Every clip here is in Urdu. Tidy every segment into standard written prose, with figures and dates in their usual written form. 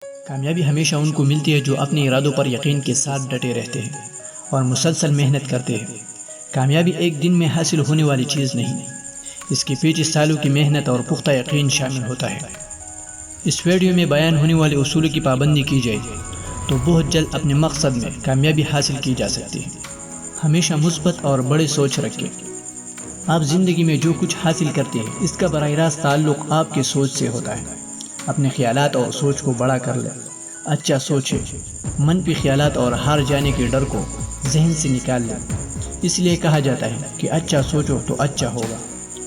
کامیابی ہمیشہ ان کو ملتی ہے جو اپنے ارادوں پر یقین کے ساتھ ڈٹے رہتے ہیں اور مسلسل محنت کرتے ہیں۔ کامیابی ایک دن میں حاصل ہونے والی چیز نہیں، اس کے پیچھے سالوں کی محنت اور پختہ یقین شامل ہوتا ہے۔ اس ویڈیو میں بیان ہونے والے اصولوں کی پابندی کی جائے تو بہت جلد اپنے مقصد میں کامیابی حاصل کی جا سکتی ہے۔ ہمیشہ مثبت اور بڑے سوچ رکھیں۔ آپ زندگی میں جو کچھ حاصل کرتے ہیں اس کا براہ راست تعلق آپ کی سوچ سے ہوتا ہے۔ اپنے خیالات اور سوچ کو بڑا کر لیں۔ اچھا سوچیں، منفی خیالات اور ہار جانے کے ڈر کو ذہن سے نکال لیں۔ اس لیے کہا جاتا ہے کہ اچھا سوچو تو اچھا ہوگا۔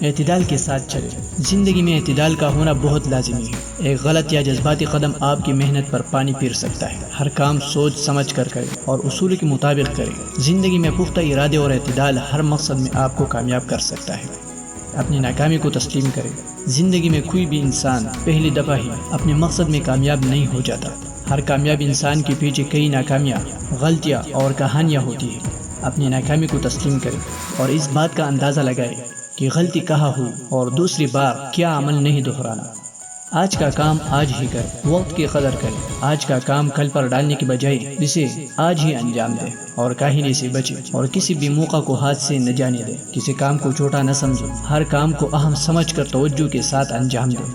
اعتدال کے ساتھ چلیں۔ زندگی میں اعتدال کا ہونا بہت لازمی ہے۔ ایک غلط یا جذباتی قدم آپ کی محنت پر پانی پھیر سکتا ہے۔ ہر کام سوچ سمجھ کر کریں اور اصول کے مطابق کریں۔ زندگی میں پختہ ارادے اور اعتدال ہر مقصد میں آپ کو کامیاب کر سکتا ہے۔ اپنی ناکامی کو تسلیم کریں۔ زندگی میں کوئی بھی انسان پہلی دفعہ ہی اپنے مقصد میں کامیاب نہیں ہو جاتا۔ ہر کامیاب انسان کے پیچھے کئی ناکامیاں، غلطیاں اور کہانیاں ہوتی ہیں۔ اپنی ناکامی کو تسلیم کریں اور اس بات کا اندازہ لگائیں کہ غلطی کہاں ہوئی اور دوسری بار کیا عمل نہیں دہرانا۔ آج کا کام آج ہی کریں۔ وقت کی قدر کریں۔ آج کا کام کل پر ڈالنے کی بجائے اسے آج ہی انجام دیں اور کاہلی سے بچیں اور کسی بھی موقع کو ہاتھ سے نہ جانے دیں۔ کسی کام کو چھوٹا نہ سمجھیں، ہر کام کو اہم سمجھ کر توجہ کے ساتھ انجام دیں۔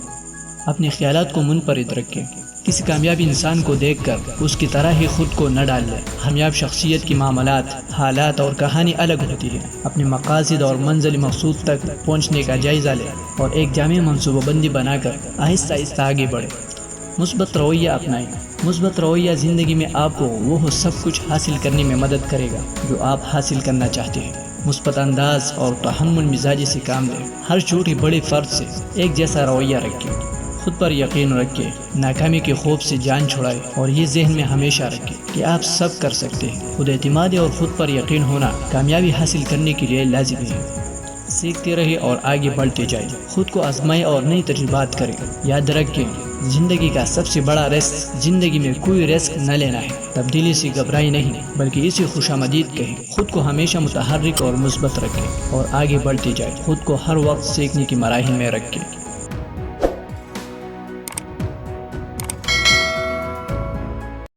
اپنے خیالات کو منفرد رکھیں۔ کسی کامیاب انسان کو دیکھ کر اس کی طرح ہی خود کو نہ ڈال لیں۔ کامیاب شخصیت کی معاملات، حالات اور کہانی الگ ہوتی ہے۔ اپنے مقاصد اور منزل مقصود تک پہنچنے کا جائزہ لیں اور ایک جامع منصوبہ بندی بنا کر آہستہ آہستہ آگے بڑھیں۔ مثبت رویہ اپنائیں۔ مثبت رویہ زندگی میں آپ کو وہ سب کچھ حاصل کرنے میں مدد کرے گا جو آپ حاصل کرنا چاہتے ہیں۔ مثبت انداز اور تحمل مزاجی سے کام لیں۔ ہر چھوٹی بڑے فرد سے ایک جیسا رویہ رکھیں۔ خود پر یقین رکھیں، ناکامی کے خوف سے جان چھڑائیں اور یہ ذہن میں ہمیشہ رکھیں کہ آپ سب کر سکتے ہیں۔ خود اعتمادی اور خود پر یقین ہونا کامیابی حاصل کرنے کے لیے لازمی ہے۔ سیکھتے رہیں اور آگے بڑھتے جائیں۔ خود کو آزمائیں اور نئی تجربات کریں۔ یاد رکھیں، زندگی کا سب سے بڑا رسک زندگی میں کوئی رسک نہ لینا ہے۔ تبدیلی سے گھبرائیں نہیں بلکہ اسے خوشامدید کہیں۔ خود کو ہمیشہ متحرک اور مثبت رکھیں اور آگے بڑھتے جائیں۔ خود کو ہر وقت سیکھنے کی مراحل میں رکھیں۔